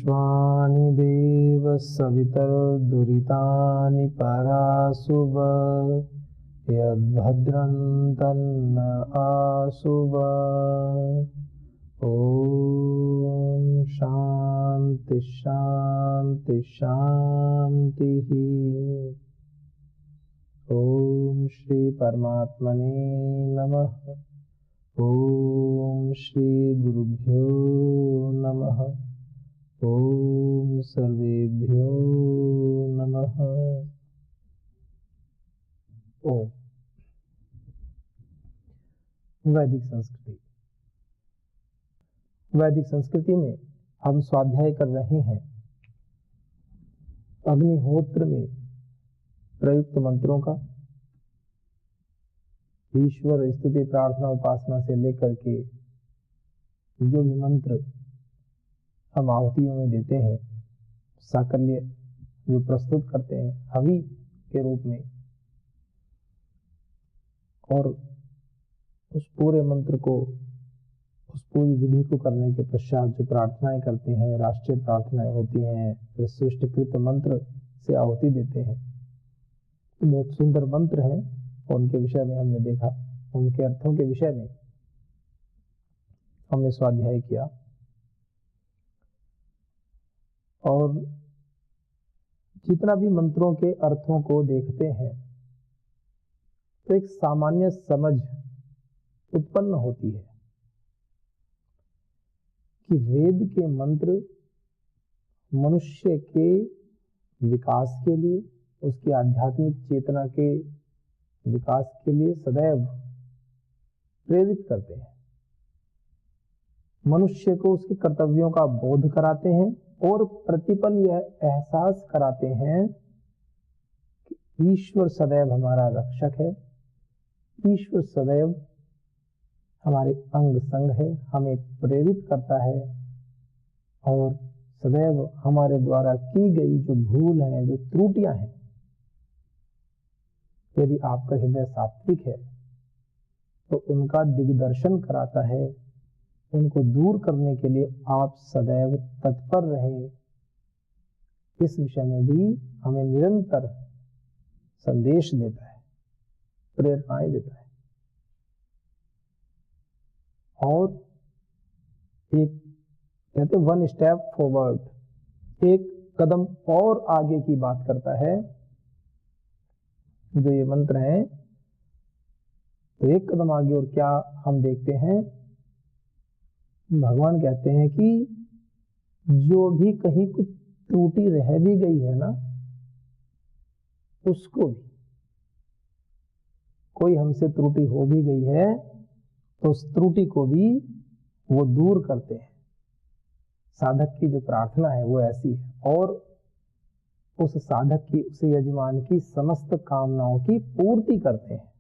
विश्वानि देव सवितर्दुरितानि परासुव यद्भद्रं तन्न आसुव। ओम शांति शांति शांति। ओम श्री परमात्मने नमः। ओम श्री गुरुभ्यो नमः। ओम सर्वेभ्यो नमः। ओम। वैदिक संस्कृति। वैदिक संस्कृति में हम स्वाध्याय कर रहे हैं अग्निहोत्र में प्रयुक्त मंत्रों का। ईश्वर स्तुति प्रार्थना उपासना से लेकर के जो भी मंत्र हम आहुतियों में देते हैं, साकल्य जो प्रस्तुत करते हैं हवि के रूप में, और उस पूरे मंत्र को, उस पूरी विधि को करने के पश्चात जो प्रार्थनाएं करते हैं, राष्ट्रीय प्रार्थनाएं होती हैं, फिर सृष्टिकृत मंत्र से आहुति देते हैं। तो बहुत सुंदर मंत्र हैं, उनके विषय में हमने देखा, उनके अर्थों के विषय में हमने स्वाध्याय किया। और जितना भी मंत्रों के अर्थों को देखते हैं तो एक सामान्य समझ उत्पन्न होती है कि वेद के मंत्र मनुष्य के विकास के लिए, उसकी आध्यात्मिक चेतना के विकास के लिए सदैव प्रेरित करते हैं। मनुष्य को उसके कर्तव्यों का बोध कराते हैं और प्रतिपल यह एहसास कराते हैं कि ईश्वर सदैव हमारा रक्षक है, ईश्वर सदैव हमारे अंग संग है, हमें प्रेरित करता है और सदैव हमारे द्वारा की गई जो भूल है, जो त्रुटियां हैं, यदि आपका हृदय सात्विक है तो उनका दिग्दर्शन कराता है। उनको दूर करने के लिए आप सदैव तत्पर रहें। इस विषय में भी हमें निरंतर संदेश देता है, प्रेरणाएं देता है। और एक कहते वन स्टेप फॉरवर्ड, एक कदम और आगे की बात करता है जो ये मंत्र है। तो एक कदम आगे और क्या हम देखते हैं, भगवान कहते हैं कि जो भी कहीं कुछ त्रुटि रह भी गई है ना, उसको भी, कोई हमसे त्रुटि हो भी गई है तो उस त्रुटि को भी वो दूर करते हैं। साधक की जो प्रार्थना है वो ऐसी है, और उस साधक की, उस यजमान की समस्त कामनाओं की पूर्ति करते हैं।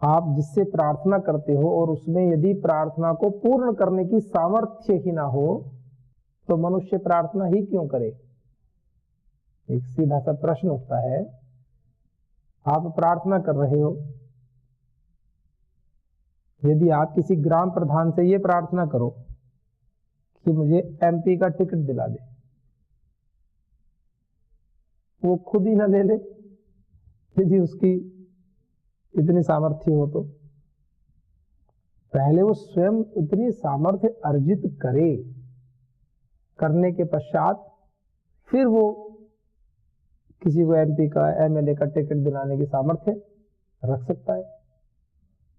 आप जिससे प्रार्थना करते हो और उसमें यदि प्रार्थना को पूर्ण करने की सामर्थ्य ही ना हो तो मनुष्य प्रार्थना ही क्यों करे। एक सीधा सा प्रश्न उठता है, आप प्रार्थना कर रहे हो, यदि आप किसी ग्राम प्रधान से ये प्रार्थना करो कि मुझे एमपी का टिकट दिला दे, वो खुद ही ना ले ले, यदि उसकी इतनी सामर्थ्य हो तो पहले वो स्वयं उतनी सामर्थ्य अर्जित करे, करने के पश्चात फिर वो किसी को एमपी का, एमएलए का टिकट दिलाने की सामर्थ्य रख सकता है।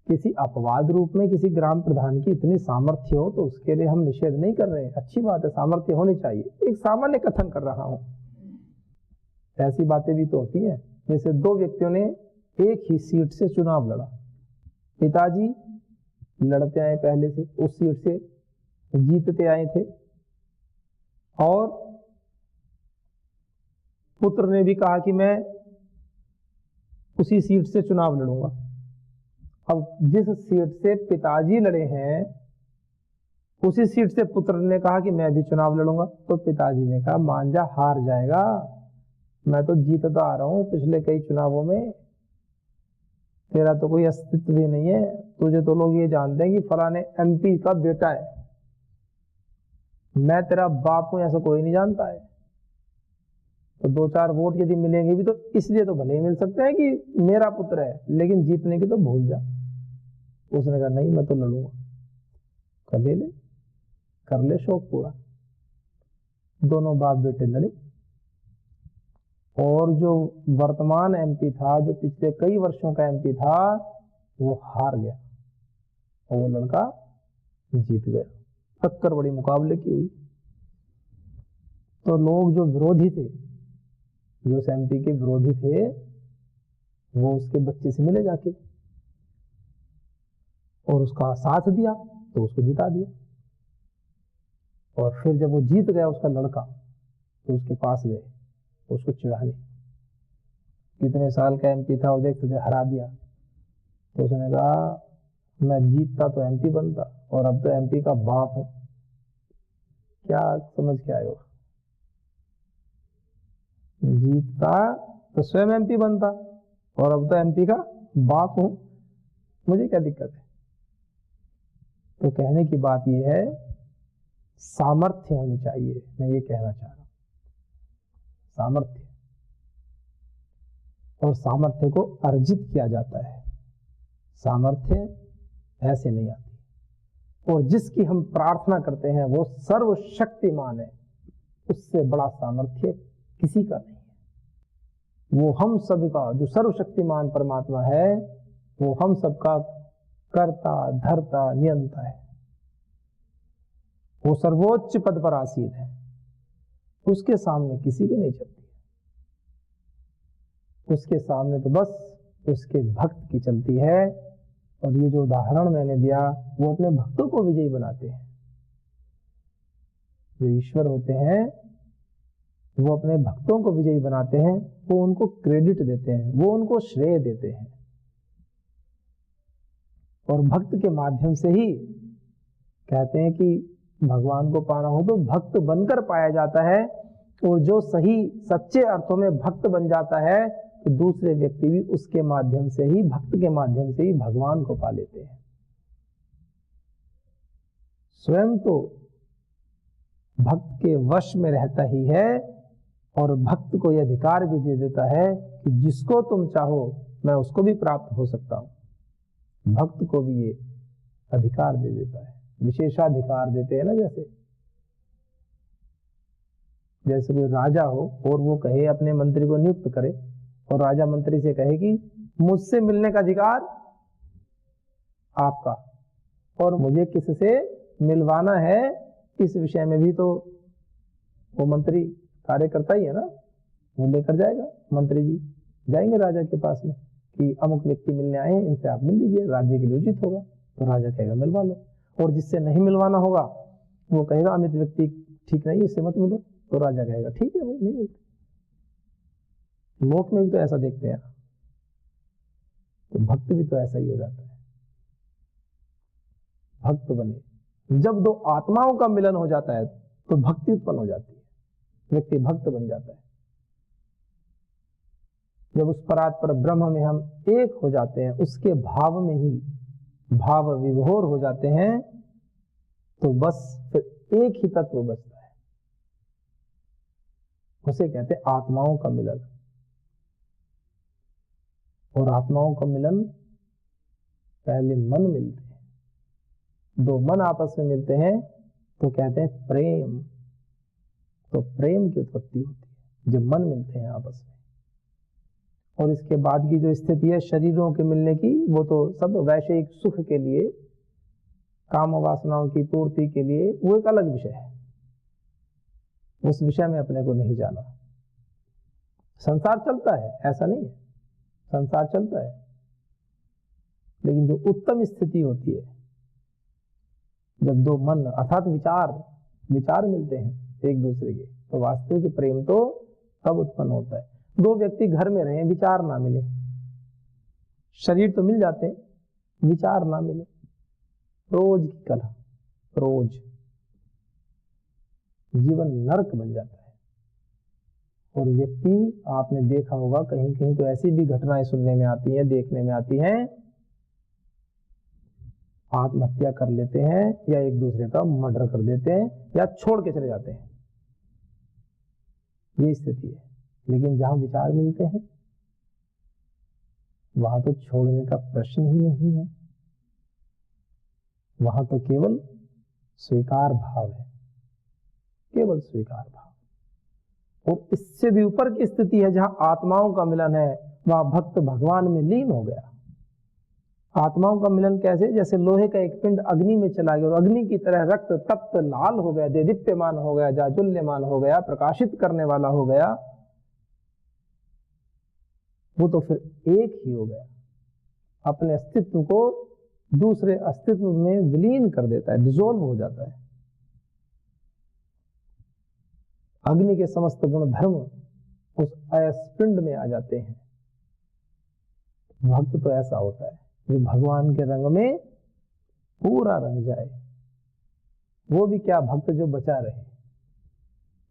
किसी अपवाद रूप में किसी ग्राम प्रधान की इतनी सामर्थ्य हो तो उसके लिए हम निषेध नहीं कर रहे हैं, अच्छी बात है, सामर्थ्य होनी चाहिए। एक सामान्य कथन कर रहा हूं। ऐसी बातें भी तो होती हैं, जैसे दो व्यक्तियों ने एक ही सीट से चुनाव लड़ा। पिताजी लड़ते आए पहले से, उस सीट से जीतते आए थे, और पुत्र ने भी कहा कि मैं उसी सीट से चुनाव लड़ूंगा। अब जिस सीट से पिताजी लड़े हैं उसी सीट से पुत्र ने कहा कि मैं भी चुनाव लड़ूंगा, तो पिताजी ने कहा मान जा, हार जाएगा, मैं तो जीतता आ रहा हूं पिछले कई चुनावों में, तेरा तो कोई अस्तित्व भी नहीं है, तुझे तो लोग ये जानते हैं कि फलाने एमपी का बेटा है, मैं तेरा बाप हूं ऐसा कोई नहीं जानता है। तो 2-4 वोट यदि मिलेंगे भी तो इसलिए तो भले ही मिल सकते हैं कि मेरा पुत्र है, लेकिन जीतने की तो भूल जा। उसने कहा नहीं मैं तो लड़ूंगा। कर ले, कर ले शौक पूरा। दोनों बाप बेटे लड़े और जो वर्तमान एमपी था, जो पिछले कई वर्षों का एमपी था, वो हार गया और वो लड़का जीत गया। टक्कर बड़ी मुकाबले की हुई। तो लोग जो विरोधी थे, जो उस एमपी के विरोधी थे, वो उसके बच्चे से मिले जाके और उसका साथ दिया तो उसको जिता दिया। और फिर जब वो जीत गया उसका लड़का, तो उसके पास गए उसको चिढ़ाने, कितने साल का एमपी था और देख तुझे हरा दिया। तो उसने कहा मैं जीतता तो एमपी बनता और अब तो एमपी का बाप हूं। क्या समझ के आए हो? जीतता तो स्वयं एमपी बनता और अब तो एमपी का बाप हूं, मुझे क्या दिक्कत है? तो कहने की बात यह है, सामर्थ्य होनी चाहिए। मैं ये कहना चाह रहा हूं, सामर्थ्य, और सामर्थ्य को अर्जित किया जाता है। सामर्थ्य ऐसे नहीं आती। और जिसकी हम प्रार्थना करते हैं वो सर्वशक्तिमान है, उससे बड़ा सामर्थ्य किसी का नहीं है। वो हम सबका, जो सर्वशक्तिमान परमात्मा है, वो हम सबका कर्ता धर्ता नियंता है। वो सर्वोच्च पद पर आसीन है, उसके सामने किसी की नहीं चलती। उसके सामने तो बस उसके भक्त की चलती है। और ये जो उदाहरण मैंने दिया, वो अपने भक्तों को विजयी बनाते हैं। जो ईश्वर होते हैं वो अपने भक्तों को विजयी बनाते हैं, वो उनको क्रेडिट देते हैं, वो उनको श्रेय देते हैं। और भक्त के माध्यम से ही कहते हैं कि भगवान को पाना हो तो भक्त बनकर पाया जाता है। और जो सही सच्चे अर्थों में भक्त बन जाता है तो दूसरे व्यक्ति भी उसके माध्यम से ही, भक्त के माध्यम से ही भगवान को पा लेते हैं। स्वयं तो भक्त के वश में रहता ही है और भक्त को यह अधिकार भी दे देता है कि जिसको तुम चाहो मैं उसको भी प्राप्त हो सकता हूं। भक्त को भी ये अधिकार दे देता है, विशेषाधिकार देते हैं ना। जैसे कोई राजा हो और वो कहे अपने मंत्री को नियुक्त करे, और राजा मंत्री से कहे कि मुझसे मिलने का अधिकार आपका, और मुझे किससे मिलवाना है इस विषय में भी तो वो मंत्री कार्य करता ही है ना। वो लेकर जाएगा, मंत्री जी जाएंगे राजा के पास में कि अमुक व्यक्ति मिलने आए हैं, इनसे आप मिल लीजिए, राज्य के लिए उचित होगा। तो राजा कहेगा मिलवा लो। और जिससे नहीं मिलवाना होगा वो कहेगा अमित व्यक्ति ठीक नहीं, इससे मत मिलो। तो राजा कहेगा ठीक है भाई, नहीं मिलते। लोक में भी तो ऐसा देखते हैं। तो भक्त भी तो ऐसा ही हो जाता है। भक्त बने, जब दो आत्माओं का मिलन हो जाता है तो भक्ति उत्पन्न हो जाती है, व्यक्ति भक्त बन जाता है। जब उस परात्पर ब्रह्म में हम एक हो जाते हैं, उसके भाव में ही भाव विभोर हो जाते हैं, तो बस फिर एक ही तत्व बचता है, उसे कहते हैं आत्माओं का मिलन। और आत्माओं का मिलन पहले मन मिलते हैं, दो मन आपस में मिलते हैं तो कहते हैं प्रेम। तो प्रेम की उत्पत्ति होती है जब मन मिलते हैं आपस में। और इसके बाद की जो स्थिति है शरीरों के मिलने की, वो तो सब वैश्विक सुख के लिए, काम वासनाओं की पूर्ति के लिए, वो एक अलग विषय है। उस विषय में अपने को नहीं जाना। संसार चलता है, ऐसा नहीं है, संसार चलता है, लेकिन जो उत्तम स्थिति होती है जब दो मन अर्थात विचार मिलते हैं एक दूसरे के, तो वास्तविक प्रेम तो तब उत्पन्न होता है। दो व्यक्ति घर में रहे, विचार ना मिले, शरीर तो मिल जाते हैं, विचार ना मिले, रोज की कलह, रोज जीवन नरक बन जाता है। और व्यक्ति, आपने देखा होगा कहीं कहीं तो ऐसी भी घटनाएं सुनने में आती हैं, देखने में आती हैं, आत्महत्या कर लेते हैं या एक दूसरे का मर्डर कर देते हैं या छोड़ के चले जाते हैं। ये स्थिति है। लेकिन जहां विचार मिलते हैं वहां तो छोड़ने का प्रश्न ही नहीं है, वहां तो केवल स्वीकार भाव है, केवल स्वीकार भाव। और इससे भी ऊपर की स्थिति है जहां आत्माओं का मिलन है, वहां भक्त भगवान में लीन हो गया। आत्माओं का मिलन कैसे? जैसे लोहे का एक पिंड अग्नि में चला गया और अग्नि की तरह रक्त तप्त लाल हो गया, देदीप्यमान हो गया, जाज्वल्यमान हो गया, प्रकाशित करने वाला हो गया, वो तो फिर एक ही हो गया, अपने अस्तित्व को दूसरे अस्तित्व में विलीन कर देता है, डिसॉल्व हो जाता है। अग्नि के समस्त गुण धर्म उस अयस्पिंड में आ जाते हैं। भक्त तो ऐसा होता है जो भगवान के रंग में पूरा रंग जाए। वो भी क्या, भक्त जो बचा रहे।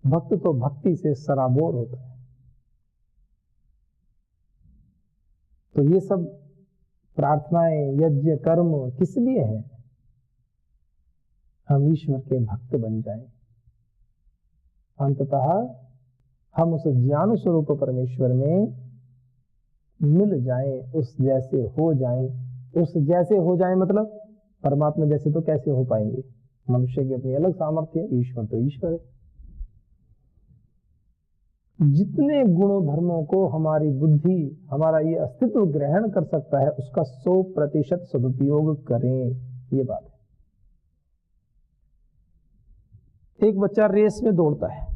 भक्त तो भक्ति से सराबोर होता है। तो ये सब प्रार्थनाएं, यज्ञ, कर्म किस लिए हैं? हम ईश्वर के भक्त बन जाएं, अंततः हम उस ज्ञान स्वरूप परमेश्वर में मिल जाएं, उस जैसे हो जाएं। उस जैसे हो जाएं मतलब परमात्मा जैसे तो कैसे हो पाएंगे? मनुष्य की अपनी अलग सामर्थ्य है, ईश्वर तो ईश्वर है। जितने गुणों धर्मों को हमारी बुद्धि, हमारा ये अस्तित्व ग्रहण कर सकता है, उसका 100% सदुपयोग करें, ये बात है। एक बच्चा रेस में दौड़ता है,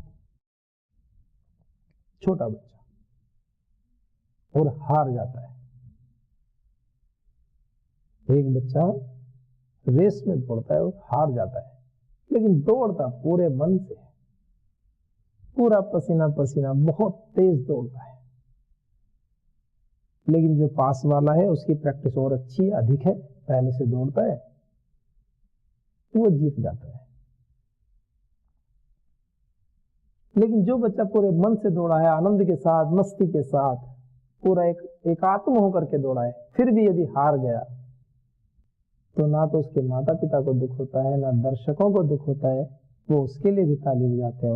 छोटा बच्चा, और हार जाता है। एक बच्चा रेस में दौड़ता है और हार जाता है, लेकिन दौड़ता पूरे मन से, पूरा पसीना पसीना, बहुत तेज दौड़ता है। लेकिन जो पास वाला है उसकी प्रैक्टिस और अच्छी अधिक है, पहले से दौड़ता है, वो जीत जाता है। लेकिन जो बच्चा पूरे मन से दौड़ा है, आनंद के साथ, मस्ती के साथ, पूरा एकात्म होकर के दौड़ा है, फिर भी यदि हार गया तो ना तो उसके माता पिता को दुख होता है, ना दर्शकों को दुख होता है, वो उसके लिए भी ताली बजाते हैं,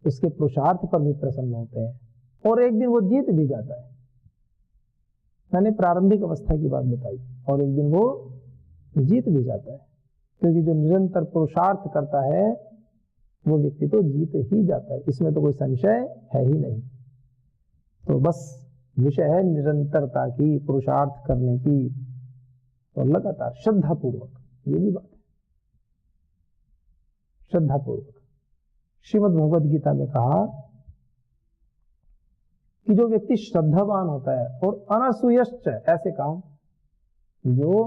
उसके पुरुषार्थ पर भी प्रसन्न होते हैं, और एक दिन वो जीत भी जाता है। मैंने प्रारंभिक अवस्था की बात बताई, और एक दिन वो जीत भी जाता है, क्योंकि जो निरंतर पुरुषार्थ करता है वो व्यक्ति तो जीत ही जाता है, इसमें तो कोई संशय है ही नहीं। तो बस विषय है निरंतरता की, पुरुषार्थ करने की, और लगातार श्रद्धापूर्वक, ये भी बात है, श्रद्धापूर्वक। श्रीमद् भगवद गीता में कहा कि जो व्यक्ति श्रद्धावान होता है और अनसूयश्च, ऐसे काम जो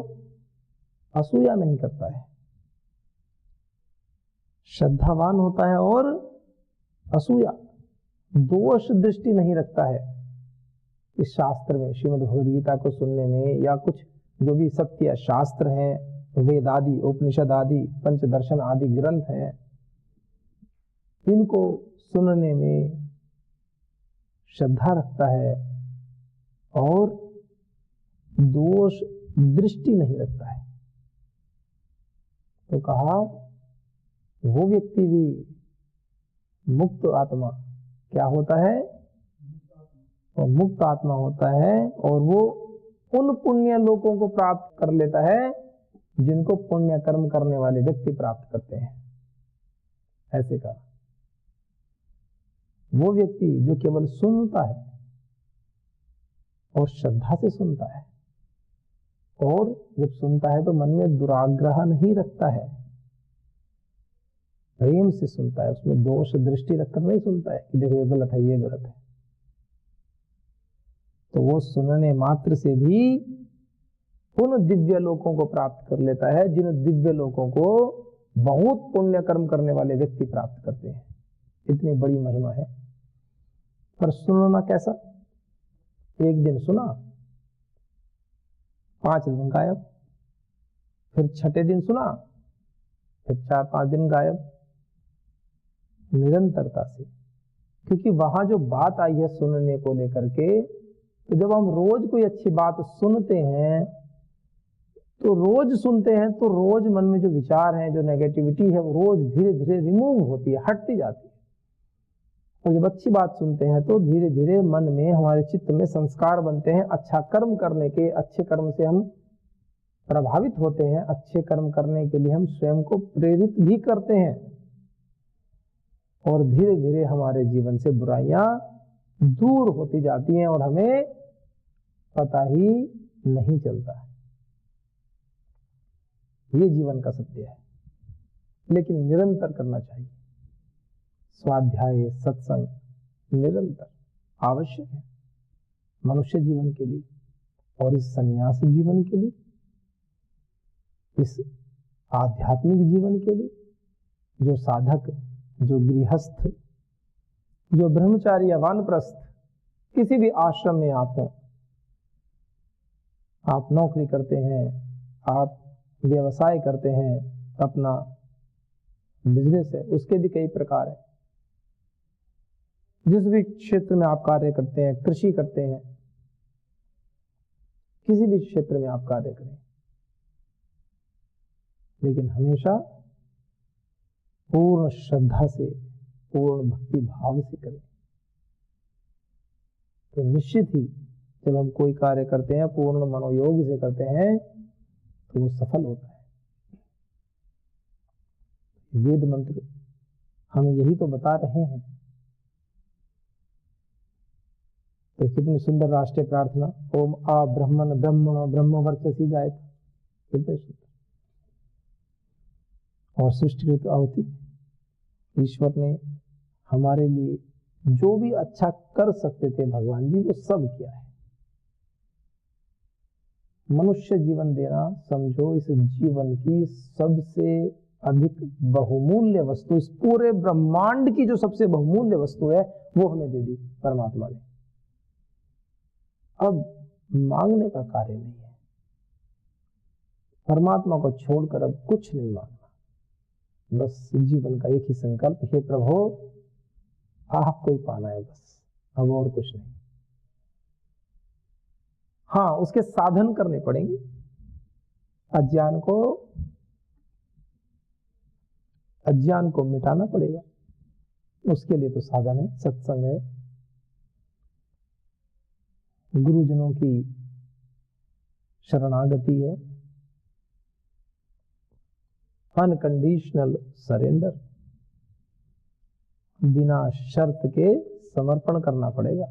असूया नहीं करता है, श्रद्धावान होता है और असूया, दोष दृष्टि नहीं रखता है। इस शास्त्र में, श्रीमद् भगवद गीता को सुनने में, या कुछ जो भी सत्य शास्त्र हैं, वेद आदि, उपनिषद आदि, पंचदर्शन आदि ग्रंथ हैं, इनको सुनने में श्रद्धा रखता है और दोष दृष्टि नहीं रखता है, तो कहा वो व्यक्ति भी मुक्त आत्मा क्या होता है? और मुक्त आत्मा होता है, और वो उन पुण्य लोकों को प्राप्त कर लेता है जिनको पुण्य कर्म करने वाले व्यक्ति प्राप्त करते हैं। ऐसे कहा वो व्यक्ति जो केवल सुनता है और श्रद्धा से सुनता है, और जब सुनता है तो मन में दुराग्रह नहीं रखता है, प्रेम से सुनता है, उसमें दोष दृष्टि रखकर नहीं सुनता है कि देखो ये गलत है, ये गलत है, तो वो सुनने मात्र से भी उन दिव्य लोकों को प्राप्त कर लेता है जिन दिव्य लोकों को बहुत पुण्य कर्म करने वाले व्यक्ति प्राप्त करते हैं। इतनी बड़ी महिमा है। पर सुनना कैसा? एक दिन सुना, 5 दिन गायब, फिर छठे दिन सुना, फिर 4-5 दिन गायब, निरंतरता से। क्योंकि वहां जो बात आई है सुनने को लेकर के, तो जब हम रोज कोई अच्छी बात सुनते हैं तो रोज सुनते हैं तो रोज मन में जो विचार हैं, जो नेगेटिविटी है, वो रोज धीरे धीरे रिमूव होती है, हटती जाती है। और जब अच्छी बात सुनते हैं तो धीरे धीरे मन में, हमारे चित्त में संस्कार बनते हैं अच्छा कर्म करने के। अच्छे कर्म से हम प्रभावित होते हैं, अच्छे कर्म करने के लिए हम स्वयं को प्रेरित भी करते हैं, और धीरे धीरे हमारे जीवन से बुराइयां दूर होती जाती हैं और हमें पता ही नहीं चलता है। ये जीवन का सत्य है, लेकिन निरंतर करना चाहिए। स्वाध्याय, सत्संग निरंतर आवश्यक है मनुष्य जीवन के लिए, और इस सन्यासी जीवन के लिए, इस आध्यात्मिक जीवन के लिए। जो साधक, जो गृहस्थ, जो ब्रह्मचारी या वानप्रस्थ, किसी भी आश्रम में आप हो, आप नौकरी करते हैं, आप व्यवसाय करते हैं, अपना बिजनेस है, उसके भी कई प्रकार है। जिस भी क्षेत्र में आप कार्य करते हैं, कृषि करते हैं, किसी भी क्षेत्र में आप कार्य करें, लेकिन हमेशा पूर्ण श्रद्धा से, पूर्ण भक्ति भाव से करें। तो निश्चित ही जब हम कोई कार्य करते हैं, पूर्ण मनोयोग से करते हैं, तो वो सफल होता है। वेद मंत्र हमें यही तो बता रहे हैं। तो कितनी सुंदर राष्ट्रीय प्रार्थना, ओम आ ब्रह्मण ब्रह्मण ब्रह्म वर्चसी जायत, कितने सुंदर। और सृष्टिकृत आहुति, ईश्वर ने हमारे लिए जो भी अच्छा कर सकते थे भगवान जी, वो सब किया है। मनुष्य जीवन देना, समझो इस जीवन की सबसे अधिक बहुमूल्य वस्तु, इस पूरे ब्रह्मांड की जो सबसे बहुमूल्य वस्तु है, वो हमें दे दी परमात्मा ने। अब मांगने का कार्य नहीं है, परमात्मा को छोड़कर अब कुछ नहीं मांगना। बस जीवन का एक ही संकल्प, हे प्रभु आपको ही पाना है, बस, अब और कुछ नहीं। हाँ, उसके साधन करने पड़ेंगे। अज्ञान को मिटाना पड़ेगा। उसके लिए तो साधन है, सत्संग है, गुरुजनों की शरणागति है, अनकंडीशनल सरेंडर, बिना शर्त के समर्पण करना पड़ेगा,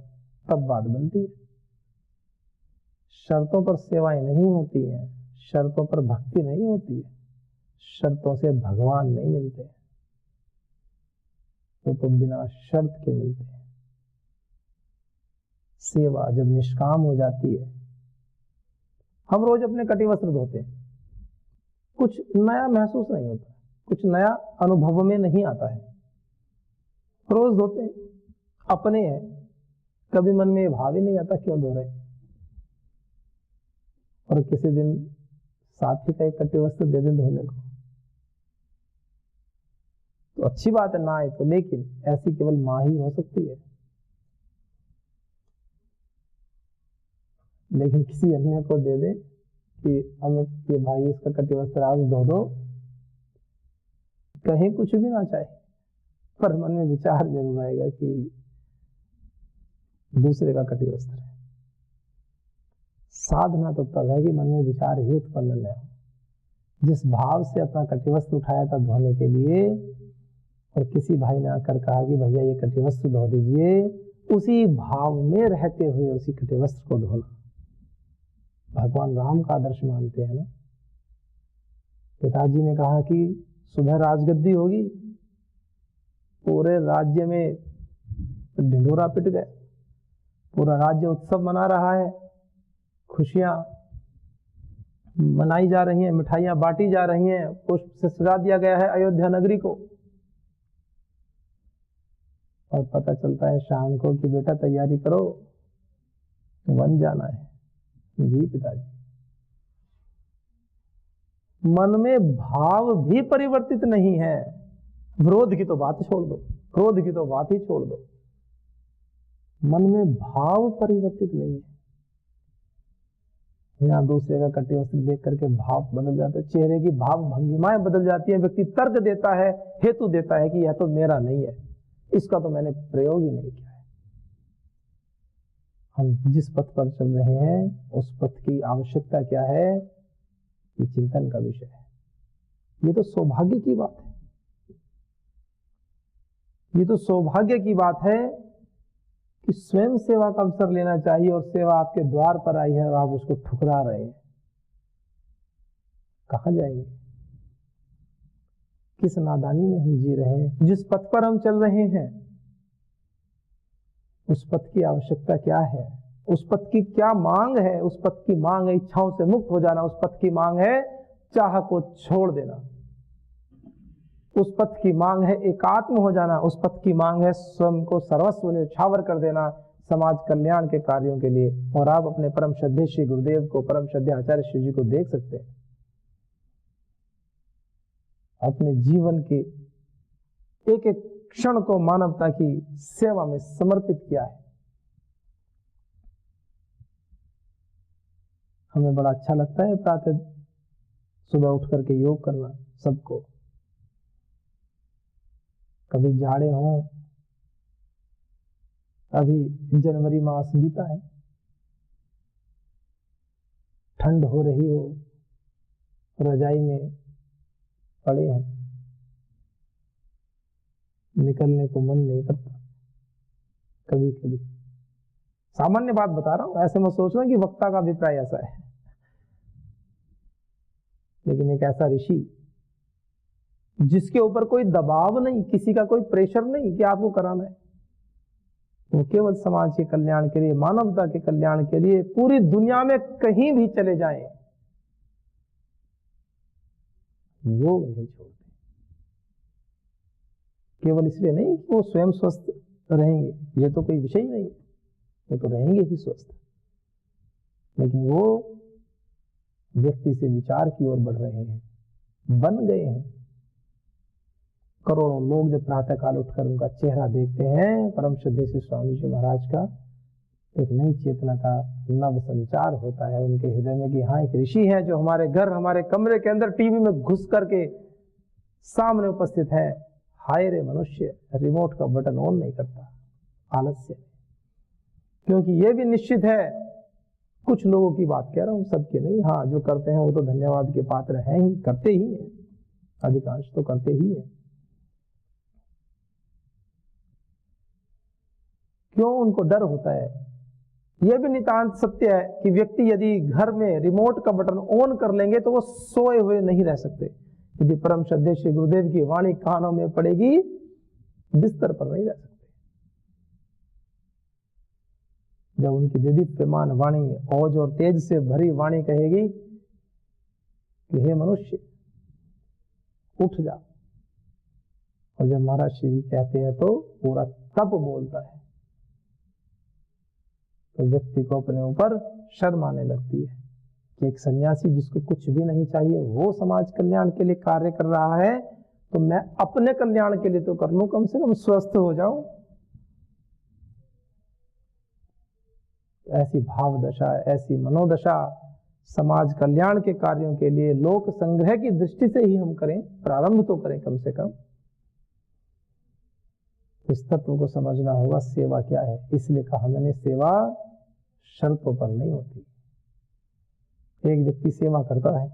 तब बात बनती है। शर्तों पर सेवाएं नहीं होती हैं, शर्तों पर भक्ति नहीं होती है, शर्तों से भगवान नहीं मिलते, वो तो बिना शर्त के मिलते हैं। सेवा जब निष्काम हो जाती है, हम रोज अपने कटी वस्त्र धोते हैं, कुछ नया महसूस नहीं होता, कुछ नया अनुभव में नहीं आता है, रोज धोते हैं, अपने हैं, कभी मन में भाव ही नहीं आता क्यों धो रहे। और किसी दिन साथी का एक कटी वस्त्र दे दें धोने को, तो अच्छी बात है, ना आए तो, लेकिन ऐसी केवल मां ही हो सकती है। लेकिन किसी अन्य को दे दे कि अमित के भाई इसका कटी वस्त्र आज धो दो, कहीं कुछ भी ना चाहे, पर मन में विचार जरूर आएगा कि दूसरे का कटी वस्त्र है। साधना तो तब है कि मन में विचार ही उत्पन्न न हो। जिस भाव से अपना कटिवस्त्र उठाया था धोने के लिए, और किसी भाई ने आकर कहा कि भैया ये कटिवस्त्र धो दीजिए, उसी भाव में रहते हुए उसी कटिवस्त्र को धोना। भगवान राम का आदर्श मानते हैं ना। पिताजी ने कहा कि सुबह राजगद्दी होगी, पूरे राज्य में ढिंढोरा पिट गए, पूरा राज्य उत्सव मना रहा है, खुशियां मनाई जा रही हैं, मिठाइयां बांटी जा रही हैं, पुष्प से सजा दिया गया है अयोध्या नगरी को, और पता चलता है शाम को कि बेटा तैयारी करो, वन जाना है। जी पिताजी, मन में भाव भी परिवर्तित नहीं है। विरोध की तो बात छोड़ दो, क्रोध की तो बात ही छोड़ दो, मन में भाव परिवर्तित नहीं है। यहाँ दूसरे का कटे वस्त्र देख करके भाव बदल जाता है, चेहरे की भाव भंगिमाएं बदल जाती है, व्यक्ति तर्क देता है, हेतु देता है कि यह तो मेरा नहीं है, इसका तो मैंने प्रयोग ही नहीं किया है। हम जिस पथ पर चल रहे हैं उस पथ की आवश्यकता क्या है, ये चिंतन का विषय है। ये तो सौभाग्य की बात है, ये तो सौभाग्य की बात है कि स्वयं सेवा का अवसर लेना चाहिए और सेवा आपके द्वार पर आई है और आप उसको ठुकरा रहे हैं। कहां जाएंगे? किस नादानी में हम जी रहे हैं? जिस पथ पर हम चल रहे हैं उस पथ की आवश्यकता क्या है, उस पथ की क्या मांग है? उस पथ की मांग है इच्छाओं से मुक्त हो जाना, उस पथ की मांग है चाह को छोड़ देना, उस पथ की मांग है एकात्म हो जाना, उस पथ की मांग है स्वयं को सर्वस्व न्यौछावर कर देना समाज कल्याण के कार्यों के लिए। और आप अपने परम श्रद्धेय श्री गुरुदेव को, परम श्रद्धेय आचार्य श्री जी को देख सकते हैं, अपने जीवन के एक एक क्षण को मानवता की सेवा में समर्पित किया है। हमें बड़ा अच्छा लगता है प्रातः सुबह उठ करके योग करना सबको। कभी जाड़े हो, अभी जनवरी मास बीता है, ठंड हो रही हो, रजाई में पड़े हैं, निकलने को मन नहीं करता। कभी कभी सामान्य बात बता रहा हूं, ऐसे मैं सोच रहा हूं कि वक्ता का अभिप्राय ऐसा है, लेकिन एक ऐसा ऋषि जिसके ऊपर कोई दबाव नहीं, किसी का कोई प्रेशर नहीं कि आपको कराना है, वो केवल समाज के कल्याण के लिए, मानवता के कल्याण के लिए पूरी दुनिया में कहीं भी चले जाएं, योग नहीं छोड़ते। केवल इसलिए नहीं कि वो स्वयं स्वस्थ रहेंगे, ये तो कोई विषय ही नहीं, वो तो रहेंगे ही स्वस्थ, लेकिन वो व्यक्ति से विचार की ओर बढ़ रहे हैं, बन गए हैं। करोड़ों लोग जब प्रातः काल उठकर उनका चेहरा देखते हैं, परम श्रद्धेय श्री स्वामी जी महाराज का, एक नई चेतना का नव संचार होता है उनके हृदय में कि हाँ, एक ऋषि है जो हमारे घर, हमारे कमरे के अंदर टीवी में घुस करके सामने उपस्थित है। हाय रे मनुष्य, रिमोट का बटन ऑन नहीं करता, आलस्य। क्योंकि ये भी निश्चित है, कुछ लोगों की बात कह रहा हूं, सबके नहीं, हाँ जो करते हैं वो तो धन्यवाद के पात्र हैं ही, करते ही हैं, अधिकांश तो करते ही हैं। क्यों? उनको डर होता है। यह भी नितांत सत्य है कि व्यक्ति यदि घर में रिमोट का बटन ऑन कर लेंगे तो वो सोए हुए नहीं रह सकते। यदि परम श्रद्धेय श्री गुरुदेव की वाणी कानों में पड़ेगी, बिस्तर पर नहीं रह सकते। जब उनकी दिव्यमान वाणी औज और तेज से भरी वाणी कहेगी कि हे मनुष्य उठ जा, और जब महाराज श्री जी कहते हैं तो पूरा तप बोलता है, तो व्यक्ति को अपने ऊपर शर्म आने लगती है कि एक सन्यासी जिसको कुछ भी नहीं चाहिए वो समाज कल्याण के लिए कार्य कर रहा है, तो मैं अपने कल्याण के लिए तो कर लूं, कम से कम स्वस्थ हो जाऊं। ऐसी भाव दशा, ऐसी मनोदशा समाज कल्याण के कार्यों के लिए लोक संग्रह की दृष्टि से ही हम करें, प्रारंभ तो करें कम से कम। इस तत्व को समझना होगा, सेवा क्या है। इसलिए कहा मैंने, सेवा शर्तों पर नहीं होती। एक व्यक्ति सेवा करता है,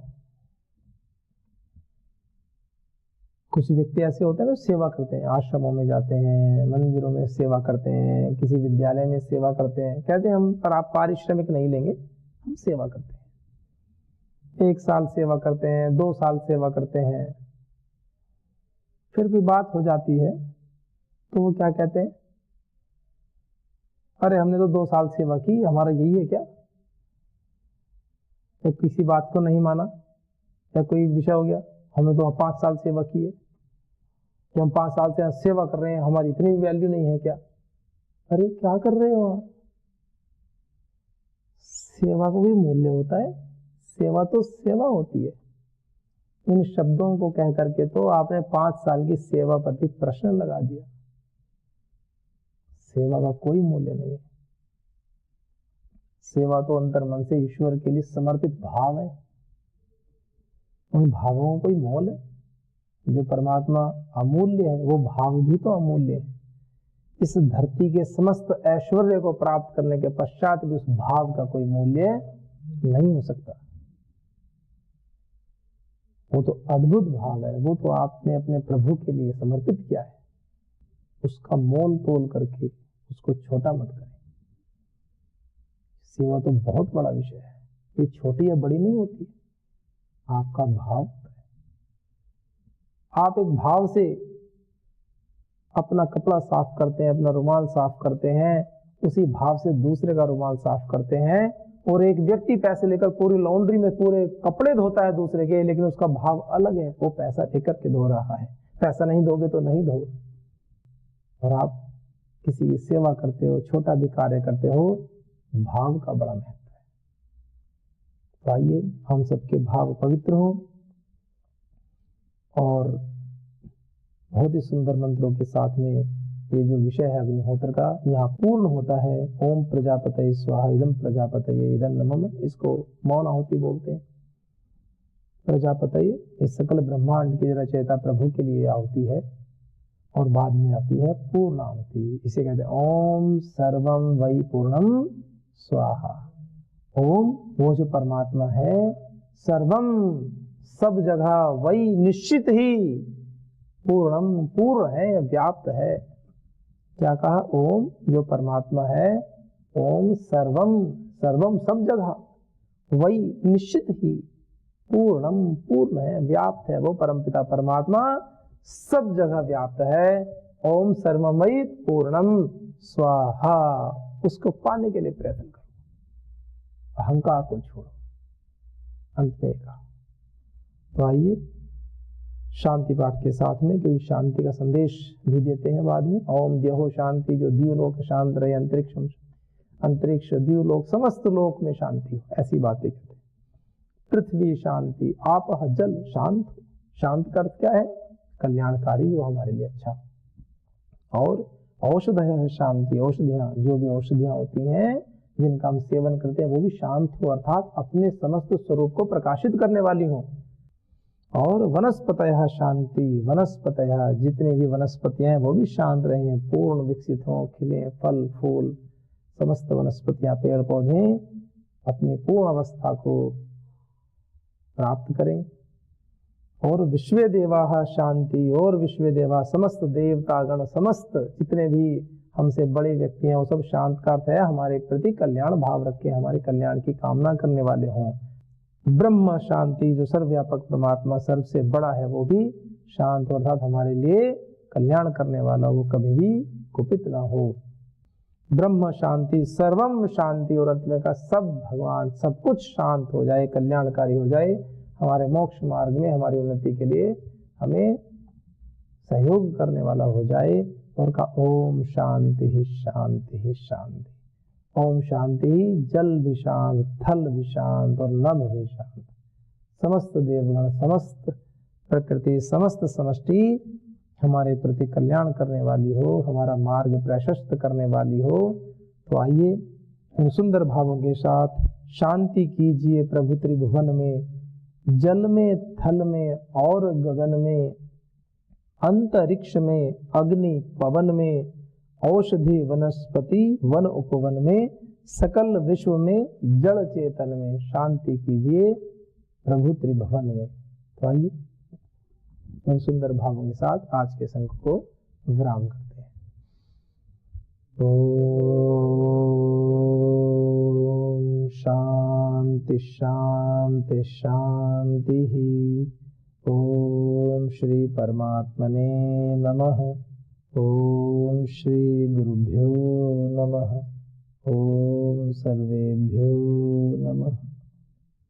कुछ व्यक्ति ऐसे होते हैं ना सेवा करते हैं, आश्रमों में जाते हैं, मंदिरों में सेवा करते हैं, किसी विद्यालय में सेवा करते हैं, कहते हैं हम पर आप पारिश्रमिक नहीं लेंगे, हम सेवा करते हैं। 1 साल सेवा करते हैं, 2 साल सेवा करते हैं, फिर भी बात हो जाती है तो वो क्या कहते हैं, अरे हमने तो 2 साल सेवा की, हमारा यही है क्या? तो किसी बात को नहीं माना या कोई विषय हो गया, हमने तो 5 साल सेवा की है, कि हम 5 साल से सेवा कर रहे हैं, हमारी इतनी वैल्यू नहीं है क्या? अरे क्या कर रहे हो आप? सेवा को भी मूल्य होता है, सेवा तो सेवा होती है। इन शब्दों को कह करके तो आपने 5 साल की सेवा प्रति प्रश्न लगा दिया। सेवा का कोई मूल्य नहीं है। सेवा तो अंतर मन से ईश्वर के लिए समर्पित भाव है। उन भावों का कोई मोल है। जो परमात्मा अमूल्य है वो भाव भी तो अमूल्य है। इस धरती के समस्त ऐश्वर्य को प्राप्त करने के पश्चात भी उस भाव का कोई मूल्य नहीं हो सकता। वो तो अद्भुत भाव है, वो तो आपने अपने प्रभु के लिए समर्पित किया है। उसका मोल तोल करके उसको छोटा मत करें। सेवा तो बहुत बड़ा विषय है, ये छोटी या बड़ी नहीं होती, आपका भाव होता है। आप एक भाव से अपना कपड़ा साफ करते हैं, अपना रुमाल साफ करते हैं, उसी भाव से दूसरे का रुमाल साफ करते हैं। और एक व्यक्ति पैसे लेकर पूरी लॉन्ड्री में पूरे कपड़े धोता है दूसरे के, लेकिन उसका भाव अलग है, वो पैसा लेकर के धो रहा है। पैसा नहीं दोगे तो नहीं धो। और आप किसी की सेवा करते हो, छोटा भी कार्य करते हो, भाव का बड़ा महत्व है। तो आइए हम सबके भाव पवित्र हो और बहुत ही सुंदर मंत्रों के साथ में ये जो विषय है अग्निहोत्र का यहाँ पूर्ण होता है। ओम प्रजापतये स्वाहा इदम प्रजापतये इदं नमः। इसको मौन आहुति बोलते हैं। प्रजापतये इस सकल ब्रह्मांड की रचयिता प्रभु के लिए आहुति है। और बाद में आती है पूर्ण आहुति, इसे कहते हैं ओम सर्वम वै पूर्णम स्वाहा। ओम वो जो परमात्मा है, सर्वम सब जगह, वही निश्चित ही, पूर्णम पूर्ण है, व्याप्त है। क्या कहा? ओम जो परमात्मा है, ओम सर्वम सर्वम सब जगह, वही निश्चित ही, पूर्णम पूर्ण है, व्याप्त है। वो परमपिता परमात्मा सब जगह व्याप्त है। ओम सर्वमयि पूर्णम स्वाहा। उसको पाने के लिए प्रयत्न करो, अहंकार को छोड़ो। अंत में कहा। तो आइए शांति पाठ के साथ में, क्योंकि शांति का संदेश भी देते हैं बाद में। ओम द्यहो शांति, जो द्यूलोक शांत रहे, अंतरिक्ष द्यूलोक समस्त लोक में शांति हो, ऐसी बातें कहते हैं। पृथ्वी शांति, आप जल शांत हो। शांत का अर्थ क्या है? कल्याणकारी हो, हमारे लिए अच्छा। और औषधय शांति, औषधियां, जो भी औषधियां होती हैं जिनका हम सेवन करते हैं वो भी शांत हो, अर्थात अपने समस्त स्वरूप को प्रकाशित करने वाली हो। और वनस्पतयः शांति, वनस्पतयः जितने भी वनस्पतियां हैं वो भी शांत रहें, पूर्ण विकसित हों, खिले, फल फूल, समस्त वनस्पतियां पेड़ पौधे अपनी पूर्ण अवस्था को प्राप्त करें। और विश्वे देवाः शांति, और विश्वे देवा समस्त देवतागण, समस्त जितने भी हमसे बड़े व्यक्ति हैं वो सब शांत का अर्थ है हमारे प्रति कल्याण भाव रखें, हमारे कल्याण की कामना करने वाले हों। ब्रह्म शांति, जो सर्वव्यापक परमात्मा सर्व से बड़ा है वो भी शांत, अर्थात हमारे लिए कल्याण करने वाला, वो कभी भी कुपित ना हो। ब्रह्म शांति, सर्वम शांति, और अंत में का सब भगवान, सब कुछ शांत हो जाए, कल्याणकारी हो जाए, हमारे मोक्ष मार्ग में हमारी उन्नति के लिए हमें सहयोग करने वाला हो जाए। और का ओम शांति ही शांति ही शांति। ओम शांति, जल भी शांत, थल भी शांत और नभ भी शांत। समस्त देवगण, समस्त प्रकृति, समस्त समष्टि हमारे प्रति कल्याण करने वाली हो, हमारा मार्ग प्रशस्त करने वाली हो। तो आइए इन सुंदर भावों के साथ शांति कीजिए प्रभु त्रिभुवन में, जल में, थल में और गगन में, अंतरिक्ष में, अग्नि पवन में, औषधि वनस्पति वन उपवन में, सकल विश्व में, जड़ चेतन में शांति कीजिए प्रभु त्रिभुवन में। तो आइए उन सुंदर भावों के साथ आज के संग को विराम करते हैं। ओम शांति शांति शांति ही। ओम श्री परमात्मने नमः। ओम श्री गुरुभ्यो नमः। ओम सर्वेभ्यो नमः।